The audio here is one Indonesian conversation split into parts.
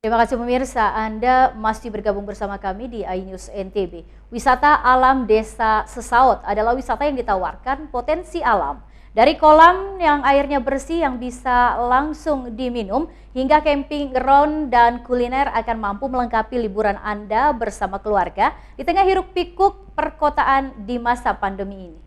Terima kasih pemirsa, Anda masih bergabung bersama kami di iNews NTB. Wisata alam Desa Sesaut adalah wisata yang ditawarkan potensi alam. Dari kolam yang airnya bersih yang bisa langsung diminum, hingga camping ground dan kuliner akan mampu melengkapi liburan Anda bersama keluarga di tengah hiruk pikuk perkotaan di masa pandemi ini.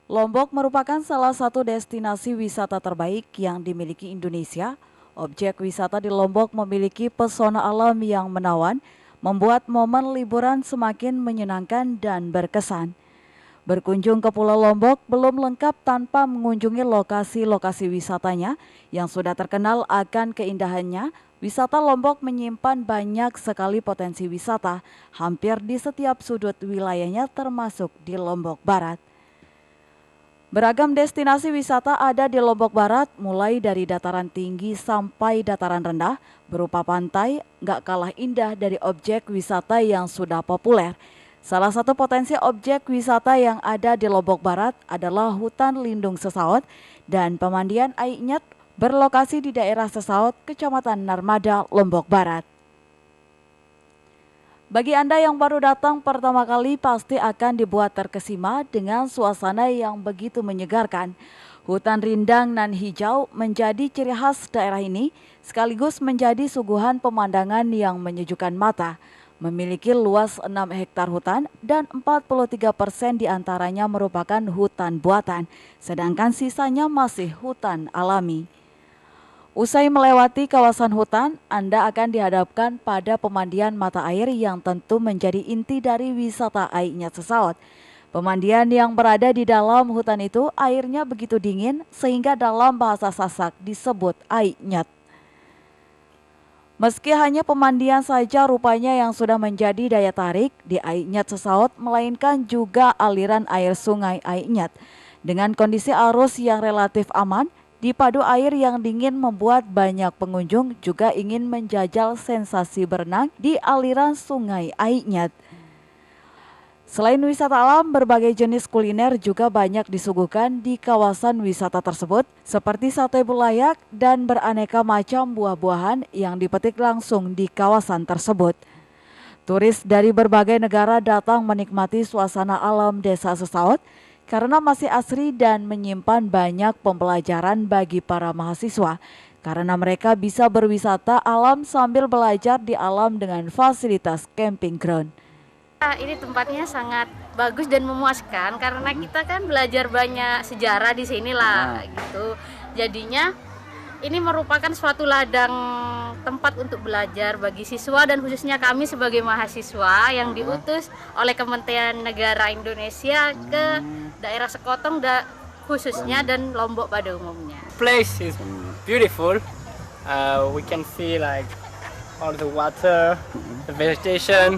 Lombok merupakan salah satu destinasi wisata terbaik yang dimiliki Indonesia. Objek wisata di Lombok memiliki pesona alam yang menawan, membuat momen liburan semakin menyenangkan dan berkesan. Berkunjung ke Pulau Lombok belum lengkap tanpa mengunjungi lokasi-lokasi wisatanya yang sudah terkenal akan keindahannya. Wisata Lombok menyimpan banyak sekali potensi wisata, hampir di setiap sudut wilayahnya termasuk di Lombok Barat. Beragam destinasi wisata ada di Lombok Barat, mulai dari dataran tinggi sampai dataran rendah, berupa pantai, gak kalah indah dari objek wisata yang sudah populer. Salah satu potensi objek wisata yang ada di Lombok Barat adalah hutan lindung Sesaut dan pemandian Ainyet berlokasi di daerah Sesaut, Kecamatan Narmada, Lombok Barat. Bagi Anda yang baru datang pertama kali pasti akan dibuat terkesima dengan suasana yang begitu menyegarkan. Hutan rindang nan hijau menjadi ciri khas daerah ini, sekaligus menjadi suguhan pemandangan yang menyejukkan mata. Memiliki luas 6 hektar hutan dan 43% diantaranya merupakan hutan buatan, sedangkan sisanya masih hutan alami. Usai melewati kawasan hutan, Anda akan dihadapkan pada pemandian mata air yang tentu menjadi inti dari wisata Ainyet Sesaut. Pemandian yang berada di dalam hutan itu airnya begitu dingin sehingga dalam bahasa Sasak disebut Ainyet. Meski hanya pemandian saja rupanya yang sudah menjadi daya tarik di Ainyet Sesaut, melainkan juga aliran air sungai Ainyet. Dengan kondisi arus yang relatif aman, dipadu air yang dingin membuat banyak pengunjung juga ingin menjajal sensasi berenang di aliran sungai Ainyet. Selain wisata alam, berbagai jenis kuliner juga banyak disuguhkan di kawasan wisata tersebut, seperti sate bulayak dan beraneka macam buah-buahan yang dipetik langsung di kawasan tersebut. Turis dari berbagai negara datang menikmati suasana alam Desa Sesaut karena masih asri dan menyimpan banyak pembelajaran bagi para mahasiswa, karena mereka bisa berwisata alam sambil belajar di alam dengan fasilitas camping ground. Ini tempatnya sangat bagus dan memuaskan karena kita kan belajar banyak sejarah di sini lah gitu. Jadinya ini merupakan suatu ladang tempat untuk belajar bagi siswa dan khususnya kami sebagai mahasiswa yang diutus oleh Kementerian Negara Indonesia ke daerah Sekotong khususnya dan Lombok pada umumnya. Place is beautiful. We can see like all the water, the vegetation.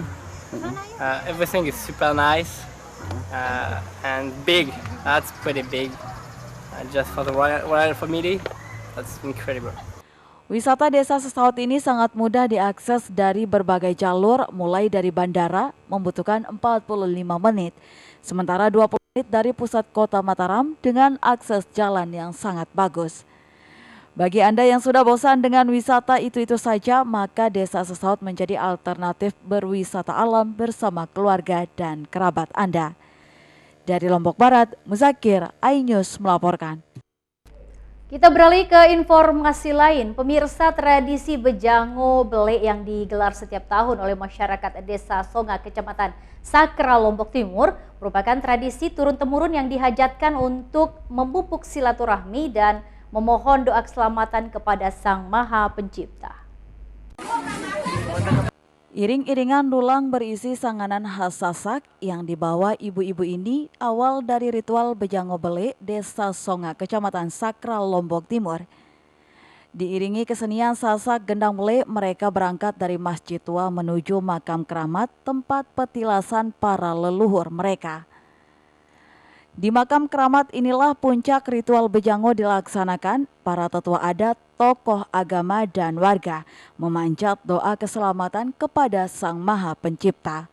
Everything is super nice and big. That's pretty big. Just for the royal family. That's incredible. Wisata Desa Sesaut ini sangat mudah diakses dari berbagai jalur, mulai dari bandara membutuhkan 45 menit, sementara 20 menit dari pusat kota Mataram dengan akses jalan yang sangat bagus. Bagi Anda yang sudah bosan dengan wisata itu-itu saja, maka Desa Sesaut menjadi alternatif berwisata alam bersama keluarga dan kerabat Anda. Dari Lombok Barat, Muzakir, iNews melaporkan. Kita beralih ke informasi lain. Pemirsa, tradisi Bejango Bele yang digelar setiap tahun oleh masyarakat Desa Songa, Kecamatan Sakra, Lombok Timur merupakan tradisi turun-temurun yang dihajatkan untuk memupuk silaturahmi dan memohon doa keselamatan kepada Sang Maha Pencipta. Iring-iringan dulang berisi sanganan khas Sasak yang dibawa ibu-ibu ini awal dari ritual Bejango Bele Desa Songa, Kecamatan Sakra, Lombok Timur. Diiringi kesenian Sasak Gendang Bele, mereka berangkat dari Masjid Tua menuju makam keramat tempat petilasan para leluhur mereka. Di makam keramat inilah puncak ritual Bejango dilaksanakan. Para tetua adat, tokoh agama dan warga memanjat doa keselamatan kepada Sang Maha Pencipta.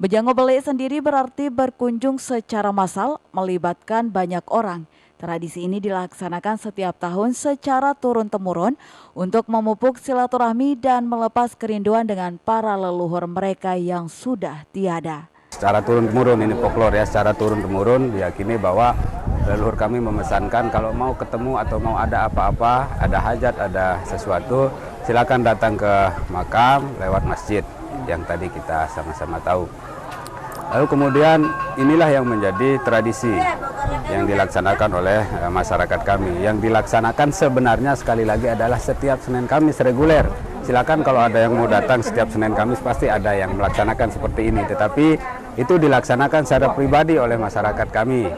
Bejango Bele sendiri berarti berkunjung secara massal, melibatkan banyak orang. Tradisi ini dilaksanakan setiap tahun secara turun-temurun untuk memupuk silaturahmi dan melepas kerinduan dengan para leluhur mereka yang sudah tiada. Secara turun-temurun ini folklore ya, secara turun-temurun diyakini bahwa leluhur kami memesankan kalau mau ketemu atau mau ada apa-apa, ada hajat, ada sesuatu, silakan datang ke makam lewat masjid yang tadi kita sama-sama tahu. Lalu kemudian inilah yang menjadi tradisi yang dilaksanakan oleh masyarakat kami. Yang dilaksanakan sebenarnya sekali lagi adalah setiap Senin Kamis reguler. Silakan kalau ada yang mau datang setiap Senin Kamis pasti ada yang melaksanakan seperti ini. Tetapi itu dilaksanakan secara pribadi oleh masyarakat kami.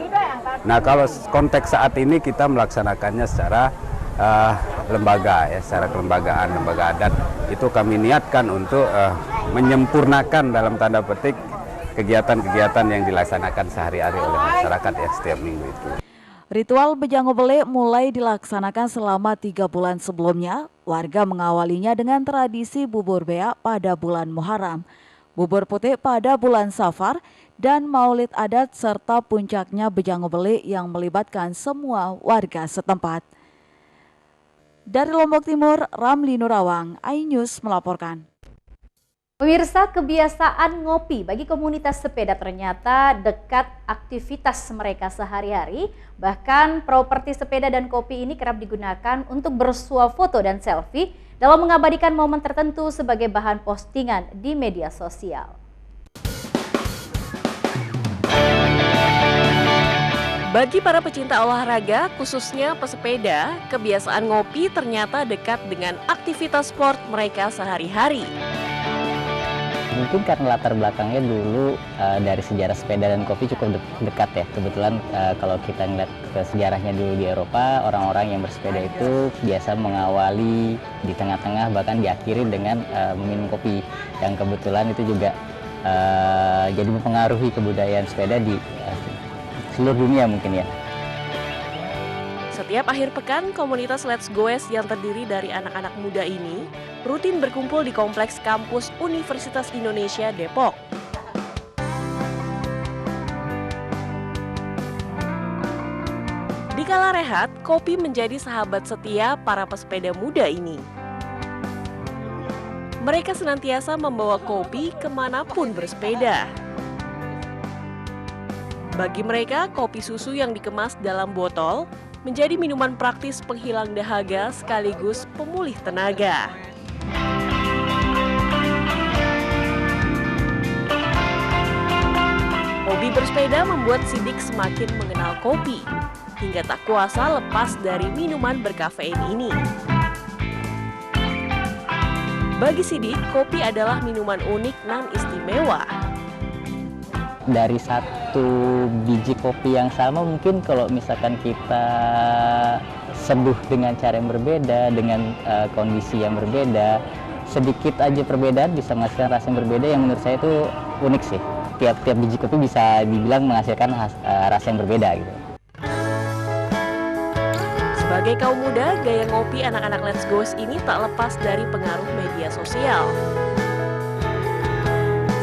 Nah kalau konteks saat ini kita melaksanakannya secara lembaga ya, secara kelembagaan, lembaga adat. Itu kami niatkan untuk menyempurnakan dalam tanda petik kegiatan-kegiatan yang dilaksanakan sehari-hari oleh masyarakat ya setiap minggu itu. Ritual Bejango Bele mulai dilaksanakan selama 3 bulan sebelumnya. Warga mengawalinya dengan tradisi bubur bea pada bulan Muharram, bubur putih pada bulan Safar, dan maulid adat serta puncaknya Bejango Bele yang melibatkan semua warga setempat. Dari Lombok Timur, Ramli Nurawang, iNews melaporkan. Pemirsa, kebiasaan ngopi bagi komunitas sepeda ternyata dekat aktivitas mereka sehari-hari. Bahkan properti sepeda dan kopi ini kerap digunakan untuk bersuah foto dan selfie dalam mengabadikan momen tertentu sebagai bahan postingan di media sosial. Bagi para pecinta olahraga, khususnya pesepeda, kebiasaan ngopi ternyata dekat dengan aktivitas sport mereka sehari-hari. Mungkin karena latar belakangnya dulu dari sejarah sepeda dan kopi cukup dekat ya. Kebetulan kalau kita ngeliat ke sejarahnya dulu di Eropa, orang-orang yang bersepeda itu biasa mengawali di tengah-tengah bahkan diakhiri dengan meminum kopi. Yang kebetulan itu juga jadi mempengaruhi kebudayaan sepeda di seluruh dunia mungkin ya. Setiap akhir pekan, komunitas Let's Goes yang terdiri dari anak-anak muda ini rutin berkumpul di kompleks kampus Universitas Indonesia Depok. Di kala rehat, kopi menjadi sahabat setia para pesepeda muda ini. Mereka senantiasa membawa kopi kemanapun bersepeda. Bagi mereka, kopi susu yang dikemas dalam botol menjadi minuman praktis penghilang dahaga sekaligus pemulih tenaga. Hobi bersepeda membuat Sidik semakin mengenal kopi, hingga tak kuasa lepas dari minuman berkafein ini. Bagi Sidik, kopi adalah minuman unik nan istimewa. Dari satu biji kopi yang sama mungkin kalau misalkan kita seduh dengan cara yang berbeda, dengan kondisi yang berbeda, sedikit aja perbedaan bisa menghasilkan rasa yang berbeda yang menurut saya itu unik sih. Tiap biji kopi bisa dibilang menghasilkan rasa yang berbeda gitu. Sebagai kaum muda, gaya ngopi anak-anak Let's Goes ini tak lepas dari pengaruh media sosial.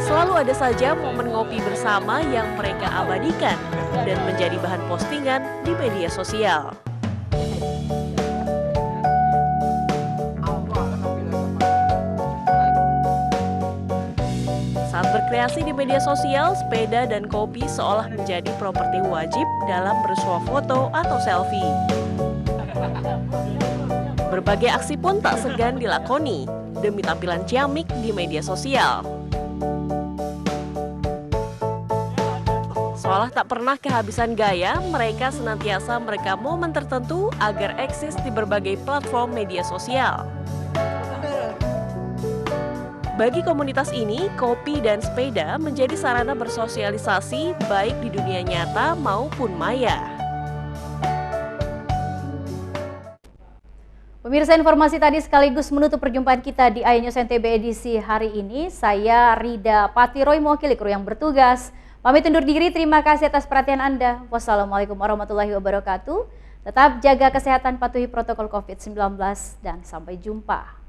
Selalu ada saja momen ngopi bersama yang mereka abadikan dan menjadi bahan postingan di media sosial. Saat berkreasi di media sosial, sepeda dan kopi seolah menjadi properti wajib dalam bersuah foto atau selfie. Berbagai aksi pun tak segan dilakoni demi tampilan ciamik di media sosial. Seolah tak pernah kehabisan gaya, mereka senantiasa merekam momen tertentu agar eksis di berbagai platform media sosial. Bagi komunitas ini, kopi dan sepeda menjadi sarana bersosialisasi baik di dunia nyata maupun maya. Pemirsa, informasi tadi sekaligus menutup perjumpaan kita di iNews NTB edisi hari ini. Saya Rida Patiroy, mewakili kru yang bertugas. Pamit undur diri, terima kasih atas perhatian Anda. Wassalamualaikum warahmatullahi wabarakatuh. Tetap jaga kesehatan, patuhi protokol COVID-19, dan sampai jumpa.